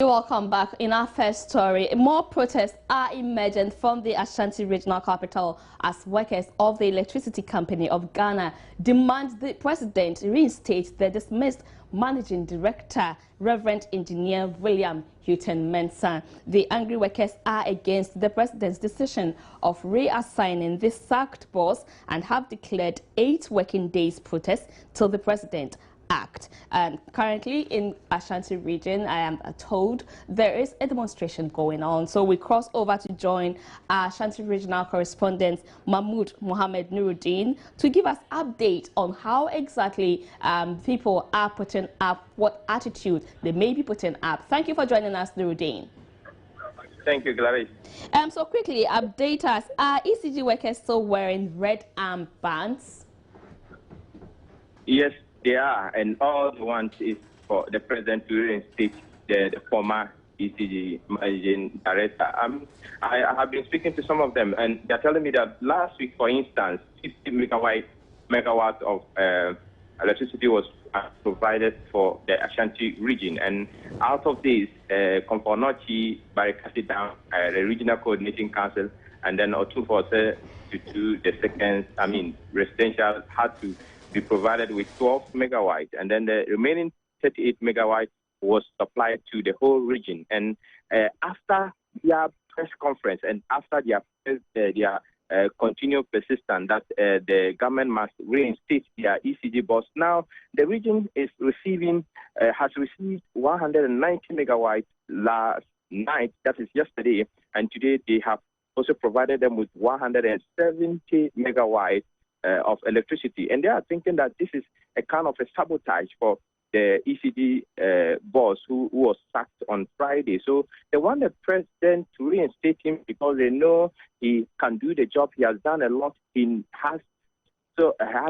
Welcome back. In our first story, more protests are emergent from the Ashanti regional capital as workers of the Electricity Company of Ghana demand the president reinstate the dismissed managing director, Reverend Engineer William Houghton Mensah. The angry workers are against the president's decision of reassigning the sacked boss and have declared 8 working days protest till the president act. And currently in Ashanti region, I am told there is a demonstration going on. So we cross over to join our Ashanti regional correspondent Mahmoud Mohammed Nuruddin to give us update on how exactly people are putting up, what attitude they may be putting up. Thank you for joining us, Nuruddin. Thank you, Gladys. So quickly, update us. Are ECG workers still wearing red armbands? Yes, they are, and all they want is for the president to reinstate the former ECG managing director. I have been speaking to some of them, and they're telling me that last week, for instance, 50 megawatts of electricity was provided for the Ashanti region, and out of this, Komfornochi barricaded down the Regional Coordinating Council, and then Otuforse to do the second, residential had to be provided with 12 megawatts, and then the remaining 38 megawatts was supplied to the whole region. And after their press conference and after their continued persistence that the government must reinstate their ECG boss, now the region is has received 190 megawatts last night, that is yesterday, and today they have also provided them with 170 megawatts of electricity, and they are thinking that this is a kind of a sabotage for the ECD boss who was sacked on Friday. So they want the president to reinstate him because they know he can do the job. He has done a lot. He has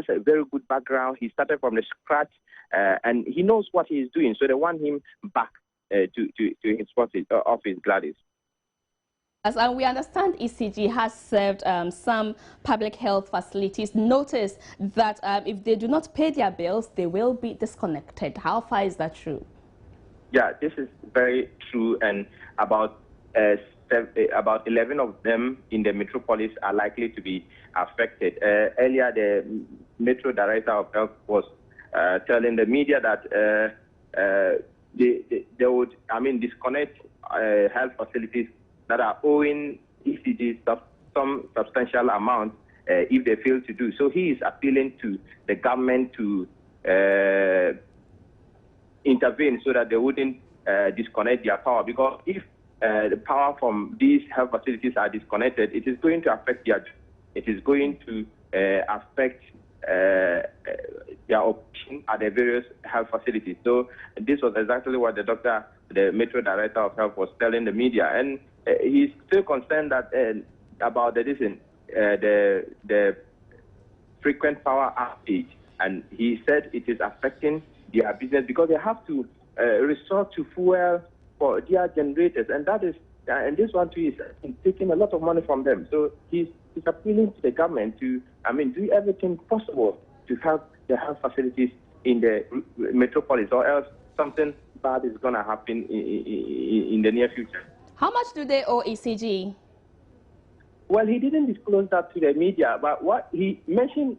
a very good background. He started from the scratch, and he knows what he is doing. So they want him back to his office, Gladys. And we understand ECG has served some public health facilities notice that if they do not pay their bills, they will be disconnected. How far is that true? Yeah, this is very true, and about 11 of them in the metropolis are likely to be affected. Earlier, the Metro Director of Health was telling the media that they would, disconnect health facilities that are owing ECG some substantial amount if they fail to do. So he is appealing to the government to intervene so that they wouldn't disconnect their power, because if the power from these health facilities are disconnected, it is going to affect it is going to affect their operation at the various health facilities. So this was exactly what the Metro Director of Health was telling the media, and he's still concerned that about the frequent power outage, and he said it is affecting their business because they have to resort to fuel for their generators, and this one too is taking a lot of money from them. So he's appealing to the government to do everything possible to help the health facilities in the metropolis, or else something bad is going to happen in the near future. How much do they owe ECG? Well, he didn't disclose that to the media, but what he mentioned,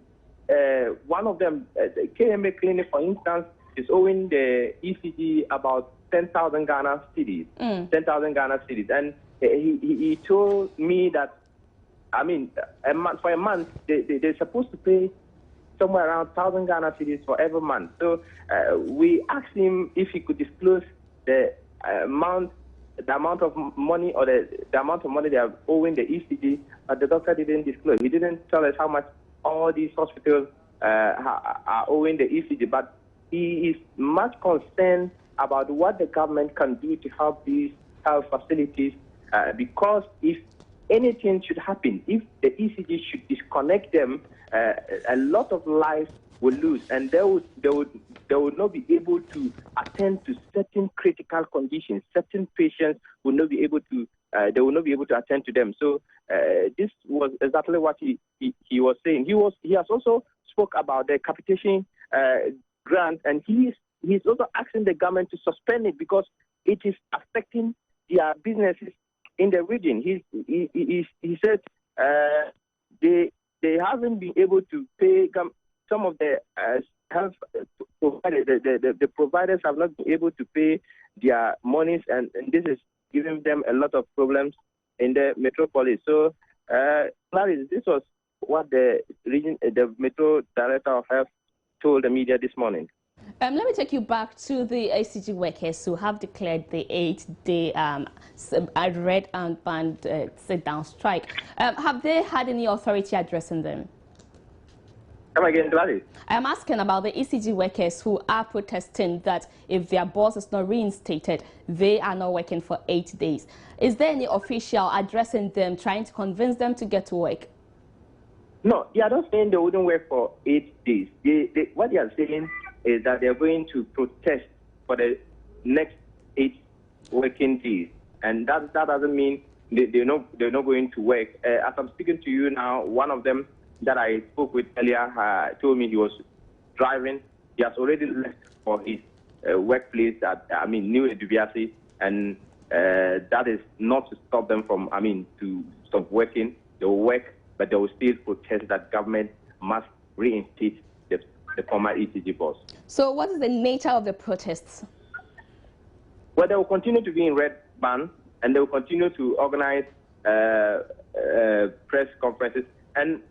one of them, the KMA Clinic, for instance, is owing the ECG about 10,000 Ghana cedis. 10,000 Ghana cedis. And he told me that, for a month, they're supposed to pay somewhere around 1,000 Ghana cedis for every month. So we asked him if he could disclose the amount of money, or the amount of money they are owing the ECG, but the doctor didn't disclose. He didn't tell us how much all these hospitals are owing the ECG, but he is much concerned about what the government can do to help these health facilities, because if anything should happen, if the ECG should disconnect them, a lot of lives will lose, and they would not be able to attend to certain critical conditions. Certain patients will not be able to attend to them. So this was exactly what he was saying. He has also spoke about the capitation grant, and he's also asking the government to suspend it, because it is affecting their businesses in the region. He said they haven't been able to pay some of the health providers. The providers have not been able to pay their monies, and this is giving them a lot of problems in the metropolis. So, Clarice, this was what the Metro Director of Health told the media this morning. Let me take you back to the ACG workers who have declared the 8-day red and band sit-down strike. Have they had any authority addressing them? Come again, Gladys. I'm asking about the ECG workers who are protesting that if their boss is not reinstated, they are not working for 8 days. Is there any official addressing them, trying to convince them to get to work? No, they are not saying they wouldn't work for 8 days. What they are saying is that they're going to protest for the next 8 working days. And that doesn't mean they're not going to work. As I'm speaking to you now, one of them that I spoke with earlier told me he was driving. He has already left for his workplace New Edubiasi, and that is not to stop them from, to stop working. They will work, but they will still protest that government must reinstate the former ECG boss. So what is the nature of the protests? Well, they will continue to be in red band, and they will continue to organize press conferences. And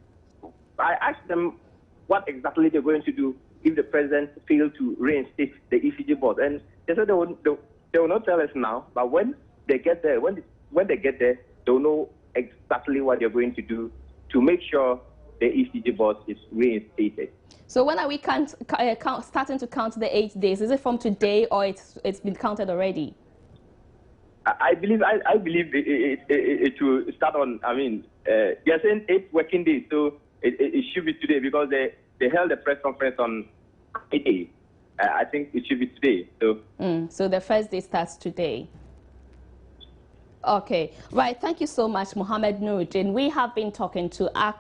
I asked them what exactly they're going to do if the president failed to reinstate the ECG boss. And they said they will not tell us now, but when they get there, when they get there, they'll know exactly what they're going to do to make sure the ECG boss is reinstated. So when are we starting to count the 8 days? Is it from today, or it's been counted already? I believe it will start on. They're saying 8 working days, so it should be today because they held a press conference on Midday. I think it should be today. So the first day starts today. Okay, right. Thank you so much, Mohammed Nuruddin. We have been talking to our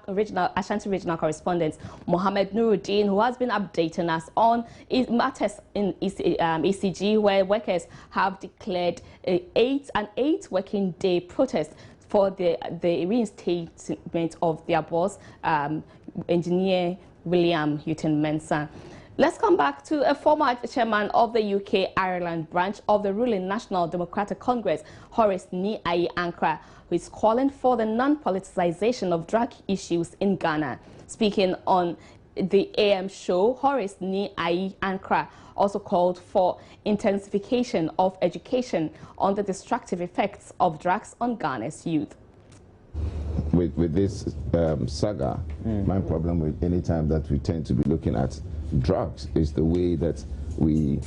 Ashanti regional correspondent, Mohammed Nuruddin, who has been updating us on matters in ECG, where workers have declared an 8 working day protest for the reinstatement of their boss, Engineer William Houghton Mensah. Let's come back to a former chairman of the UK-Ireland branch of the ruling National Democratic Congress, Horace Ni-Ayi Ankra, who is calling for the non-politicization of drug issues in Ghana. Speaking on the AM show, Horace Ni-Ayi Ankra also called for intensification of education on the destructive effects of drugs on Ghana's youth. With this saga, my problem with any time that we tend to be looking at drugs is the way that we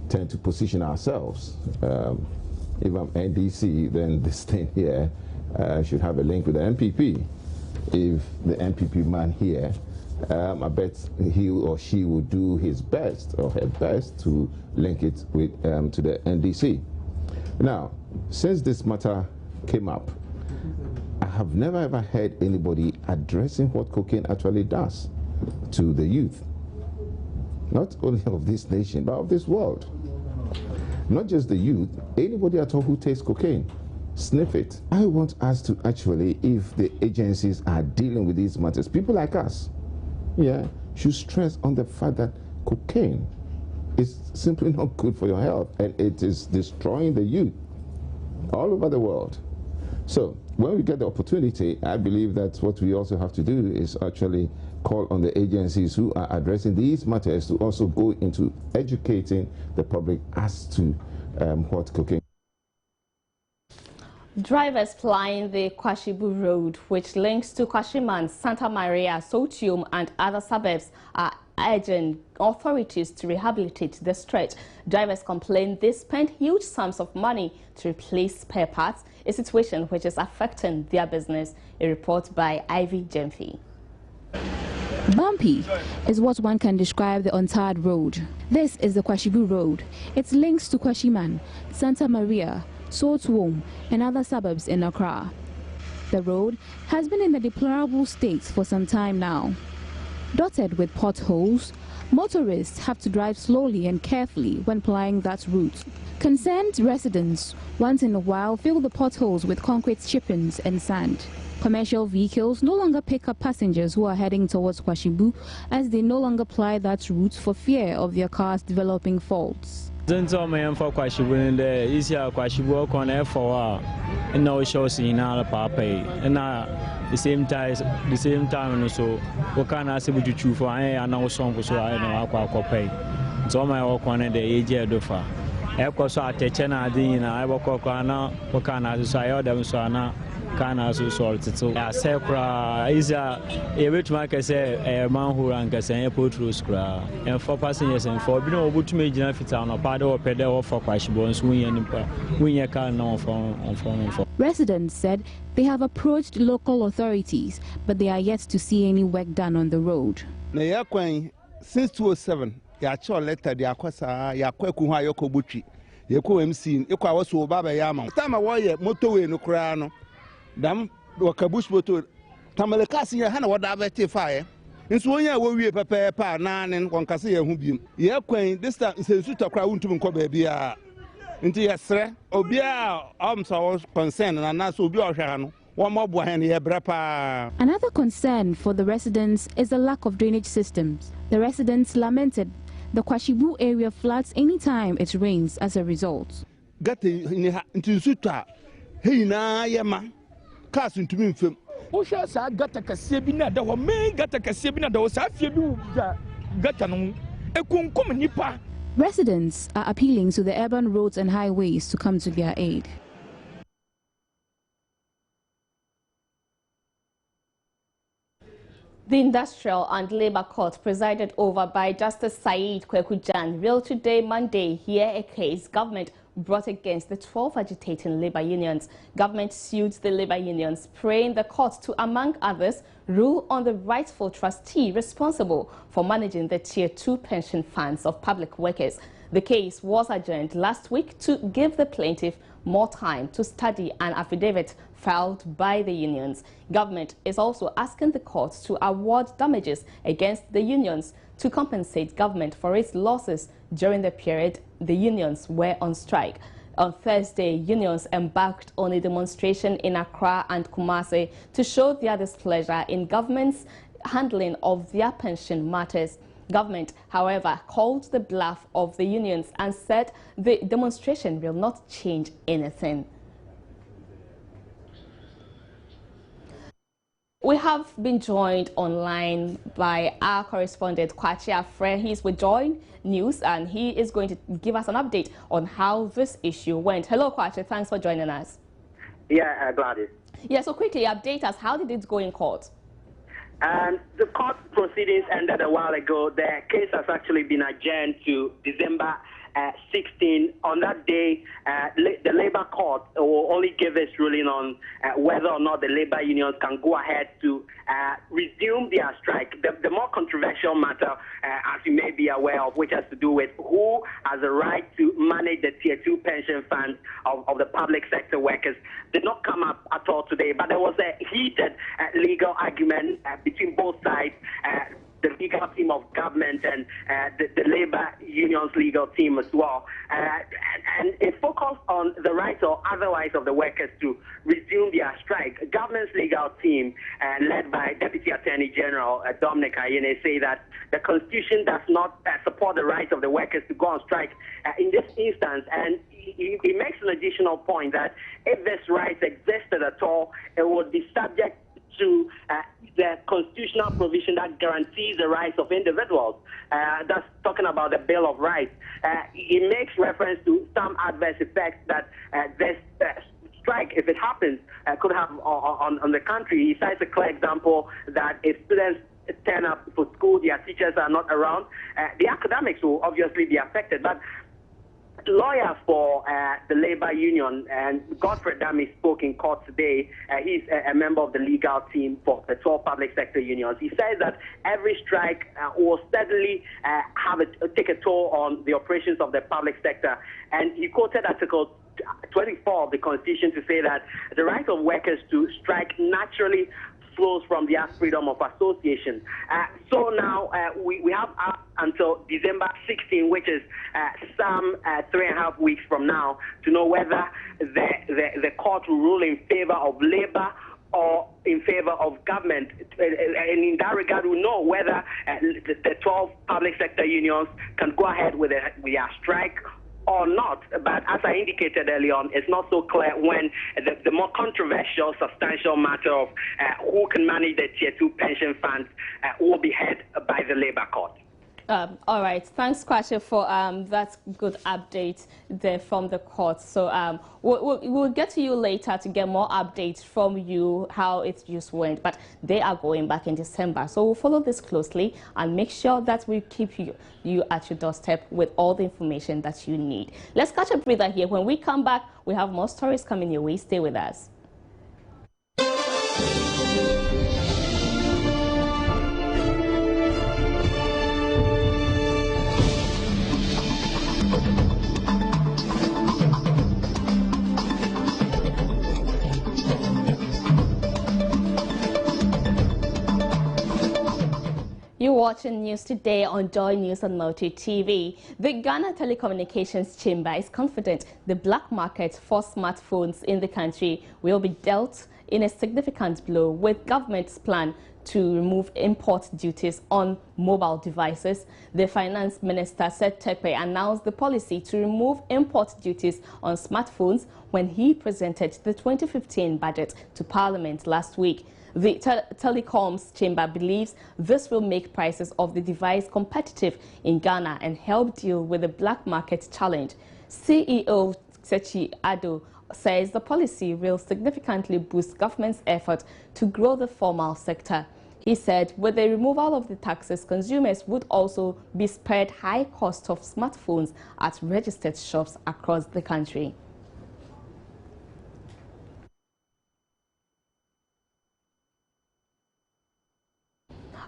tend to position ourselves. If I'm NDC, then this thing here should have a link with the MPP. If the MPP man here, I bet he or she will do his best or her best to link it with to the NDC. Now, since this matter came up, I have never ever heard anybody addressing what cocaine actually does to the youth, not only of this nation, but of this world. Not just the youth, anybody at all who takes cocaine, sniff it. I want us to actually, if the agencies are dealing with these matters, people like us, should stress on the fact that cocaine is simply not good for your health, and it is destroying the youth all over the world. So when we get the opportunity, I believe that what we also have to do is actually call on the agencies who are addressing these matters to also go into educating the public as to what cocaine. Drivers flying the Kwashibu Road, which links to Kwashiman, Santa Maria, Sotium and other suburbs, are urging authorities to rehabilitate the stretch. Drivers complain they spend huge sums of money to replace spare parts, a situation which is affecting their business. A report by Ivy Jemfi. Bumpy is what one can describe the untarred road. This is the Kwashibu Road. It links to Kwashiman, Santa Maria, Sotuom and other suburbs in Accra. The road has been in a deplorable state for some time now. Dotted with potholes, motorists have to drive slowly and carefully when plying that route. Concerned residents once in a while fill the potholes with concrete chippings and sand. Commercial vehicles no longer pick up passengers who are heading towards Kwashibu as they no longer ply that route for fear of their cars developing faults. Since all my for Kwashibu in the easier Kwashibu on for and no shows in our papa and the same time so we can ask you to choose for I know song so I know aqua pay. So my work on the age of far. Eko so atechena din na iboko kwa na wakana so ayoda so na kana so salt so ya sekra isa e betuma ka say man who rank say potrus kra and for passengers and for bi na obutuma gina fita no pa de opede o for kwashibo nso wunya ka na on. Residents said they have approached local authorities, but they are yet to see any work done on the road. Na yakwan since 2007 ya cho letter de akwasa ya kwaku hu ayoko butwi yeko MC ekwa waso baba ya ma tama woye motorway no kra no dam wakabush motor tamalekasi ya hana wada abete fire nso wonya wowie pepepa nanen wonkase ya hu biem yakwan distance sensu takra wuntum nko ba bia nti yesre obi a so concern na na so obi ohwa no. Another concern for the residents is the lack of drainage systems. The residents lamented the Kwashibu area floods anytime it rains as a result. Residents are appealing to the urban roads and highways to come to their aid. The Industrial and Labour Court, presided over by Justice Saeed Kwekujan, will today, Monday, hear a case government brought against the 12 agitating labour unions. Government sued the labour unions, praying the court to, among others, rule on the rightful trustee responsible for managing the Tier 2 pension funds of public workers. The case was adjourned last week to give the plaintiff more time to study an affidavit filed by the unions. Government is also asking the court to award damages against the unions to compensate government for its losses during the period the unions were on strike. On Thursday, unions embarked on a demonstration in Accra and Kumasi to show their displeasure in government's handling of their pension matters. Government, however, called the bluff of the unions and said the demonstration will not change anything. We have been joined online by our correspondent, Kwachi Afre. He's with Joy News, and he is going to give us an update on how this issue went. Hello, Kwachi. Thanks for joining us. Yeah, Gladys. Yeah, so quickly, update us. How did it go in court? The court proceedings ended a while ago. The case has actually been adjourned to December 16. On that day, the Labour Court will only give its ruling on whether or not the labour unions can go ahead to resume their strike. The more controversial matter, as you may be aware of, which has to do with who has the right to manage the Tier 2 pension funds of the public sector workers, did not come up at all today. But there was a heated legal argument between both sides. The legal team of government and the labor union's legal team as well. And it focused on the rights or otherwise of the workers to resume their strike. Government's legal team, led by Deputy Attorney General Dominic Ayine, say that the Constitution does not support the rights of the workers to go on strike in this instance. And he makes an additional point that if this right existed at all, it would be subject to the constitutional provision that guarantees the rights of individuals. That's talking about the Bill of Rights. He makes reference to some adverse effects that this strike, if it happens, could have on the country. He cites a clear example that if students turn up for school, their teachers are not around, the academics will obviously be affected. But lawyer for the labor union, and Godfrey Dami, spoke in court today. He's a member of the legal team for the 12 public sector unions. He says that every strike will steadily take a toll on the operations of the public sector. And he quoted Article 24 of the Constitution to say that the right of workers to strike naturally flows from their freedom of association. So now we have up until December 16, which is some 3.5 weeks from now, to know whether the court will rule in favor of Labour or in favor of government. And in that regard, we know whether the 12 public sector unions can go ahead with their strike or not. But as I indicated early on, it's not so clear when the more controversial, substantial matter of who can manage the Tier 2 pension funds will be heard by the Labour Court. All right. Thanks, Kwashi, for that good update there from the court. So we'll get to you later to get more updates from you, how it just went. But they are going back in December. So we'll follow this closely and make sure that we keep you at your doorstep with all the information that you need. Let's catch a breather here. When we come back, we have more stories coming your way. Stay with us. You're watching News Today on Joy News and Multi TV. The Ghana Telecommunications Chamber is confident the black market for smartphones in the country will be dealt in a significant blow with government's plan to remove import duties on mobile devices. The Finance Minister said Tepe announced the policy to remove import duties on smartphones when he presented the 2015 budget to Parliament last week. The Telecoms Chamber believes this will make prices of the device competitive in Ghana and help deal with the black market challenge. CEO Sechi Ado says the policy will significantly boost government's effort to grow the formal sector. He said with the removal of the taxes, consumers would also be spared high cost of smartphones at registered shops across the country.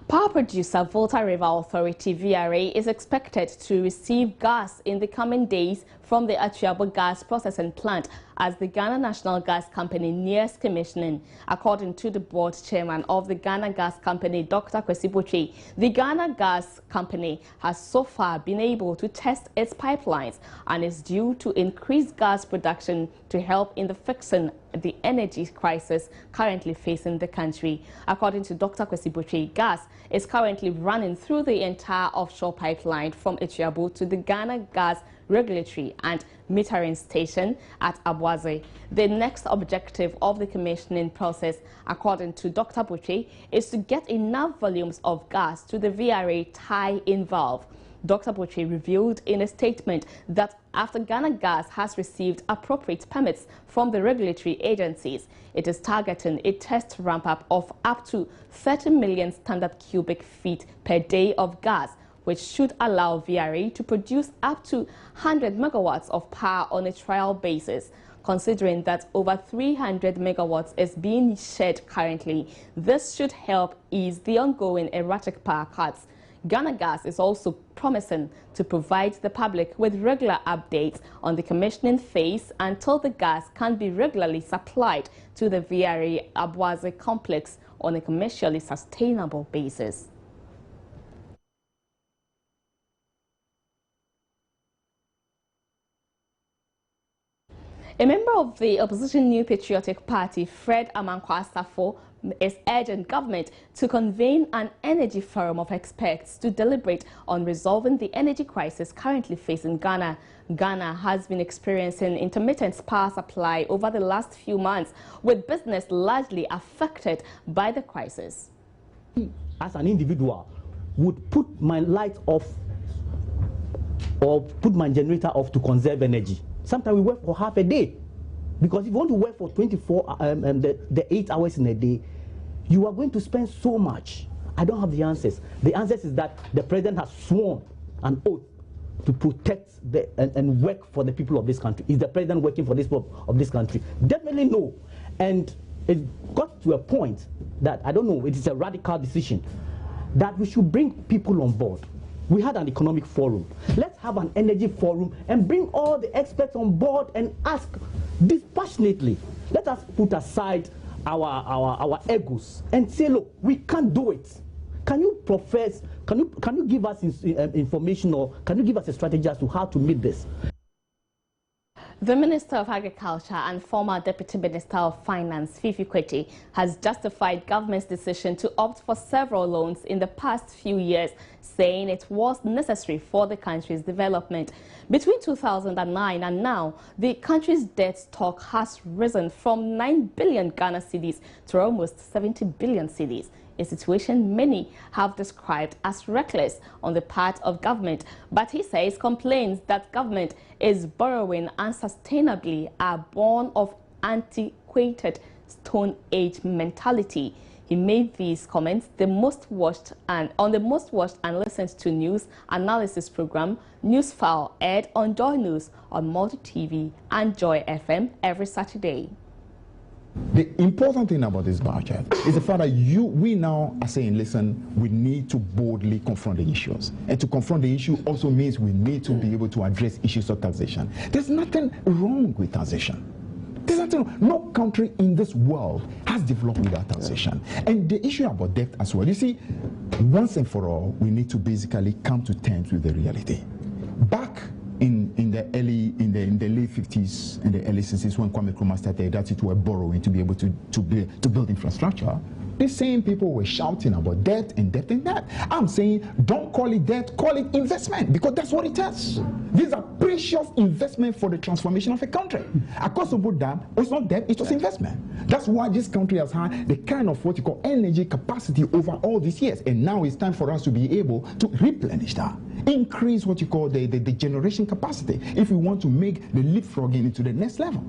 Power producer Volta River Authority VRA is expected to receive gas in the coming days from the Achiabo gas processing plant as the Ghana National Gas Company nears commissioning. According to the board chairman of the Ghana Gas Company, Dr. Kwesi Botwe, the Ghana Gas Company has so far been able to test its pipelines and is due to increase gas production to help in the fixing the energy crisis currently facing the country. According to Dr. Kwesi Botwe, gas is currently running through the entire offshore pipeline from Achiabo to the Ghana Gas Regulatory and Metering Station at Abuaze. The next objective of the commissioning process, according to Dr. Botwe, is to get enough volumes of gas to the VRA tie-in valve. Dr. Botwe revealed in a statement that after Ghana Gas has received appropriate permits from the regulatory agencies, it is targeting a test ramp-up of up to 30 million standard cubic feet per day of gas, which should allow VRA to produce up to 100 megawatts of power on a trial basis. Considering that over 300 megawatts is being shed currently, this should help ease the ongoing erratic power cuts. Ghana Gas is also promising to provide the public with regular updates on the commissioning phase until the gas can be regularly supplied to the VRA Abuaze complex on a commercially sustainable basis. A member of the opposition New Patriotic Party, Fred Amankwa Asafo, is urging government to convene an energy forum of experts to deliberate on resolving the energy crisis currently facing Ghana. Ghana has been experiencing intermittent power supply over the last few months, with business largely affected by the crisis. As an individual, would put my light off or put my generator off to conserve energy. Sometimes we work for half a day, because if you want to work for the 8 hours in a day, you are going to spend so much. I don't have the answers. The answers is that the president has sworn an oath to protect and work for the people of this country. Is the president working for this people of this country? Definitely no. And it got to a point that, I don't know, it is a radical decision that we should bring people on board. We had an economic forum. Let's have an energy forum and bring all the experts on board and ask dispassionately. Let us put aside our egos and say, look, we can't do it. Can you give us information, or can you give us a strategy as to how to meet this? The Minister of Agriculture and former Deputy Minister of Finance, Fifi Kweti, has justified government's decision to opt for several loans in the past few years, saying it was necessary for the country's development. Between 2009 and now, the country's debt stock has risen from 9 billion Ghana cedis to almost 70 billion cedis. A situation many have described as reckless on the part of government, but he says complaints that government is borrowing unsustainably are born of antiquated Stone Age mentality. He made these comments on the most watched and listened to news analysis program News File, aired on Joy News on Multi TV and Joy FM every Saturday. The important thing about this budget is the fact that we now are saying, listen, we need to boldly confront the issues. And to confront the issue also means we need to be able to address issues of taxation. There's nothing wrong with taxation. There's nothing wrong. No country in this world has developed without taxation. And the issue about debt as well, you see, once and for all, we need to basically come to terms with the reality. Back in the late 50s and the early 60s, when Kwame Nkrumah started that it were borrowing to be able to build infrastructure, the same people were shouting about debt and debt and debt. I'm saying, don't call it debt, call it investment, because that's what it is. These are precious investments for the transformation of a country. Akosombo Dam was not debt, it was investment. That's why this country has had the kind of what you call energy capacity over all these years. And now it's time for us to be able to replenish that. Increase what you call the generation capacity if we want to make the leapfrogging into the next level.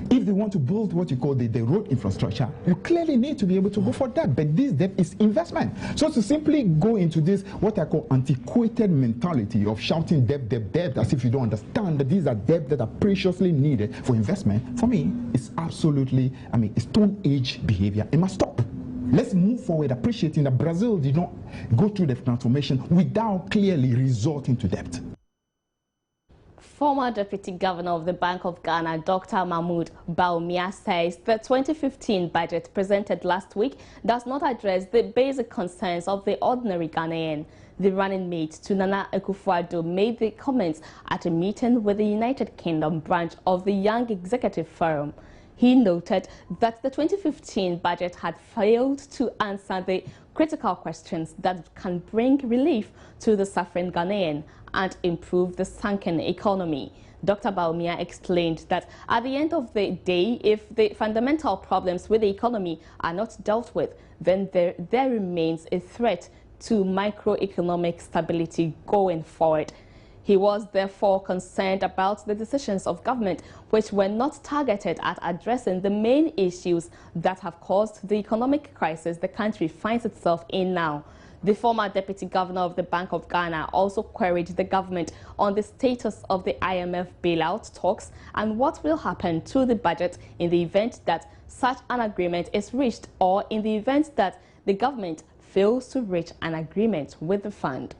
If they want to build what you call the road infrastructure, you clearly need to be able to go for that. But this debt is investment. So to simply go into this, what I call antiquated mentality of shouting debt, debt, debt, as if you don't understand that these are debts that are preciously needed for investment, for me, it's absolutely, it's Stone Age behavior. It must stop. Let's move forward, appreciating that Brazil did not go through the transformation without clearly resorting to debt. Former Deputy Governor of the Bank of Ghana, Dr. Mahmoud Bawumia, says the 2015 budget presented last week does not address the basic concerns of the ordinary Ghanaian. The running mate to Nana Akufo-Addo made the comments at a meeting with the United Kingdom branch of the Young Executive Forum. He noted that the 2015 budget had failed to answer the critical questions that can bring relief to the suffering Ghanaian and improve the sunken economy. Dr. Bawumia explained that at the end of the day, if the fundamental problems with the economy are not dealt with, then there remains a threat to microeconomic stability going forward. He was therefore concerned about the decisions of government which were not targeted at addressing the main issues that have caused the economic crisis the country finds itself in now. The former Deputy Governor of the Bank of Ghana also queried the government on the status of the IMF bailout talks and what will happen to the budget in the event that such an agreement is reached, or in the event that the government fails to reach an agreement with the fund.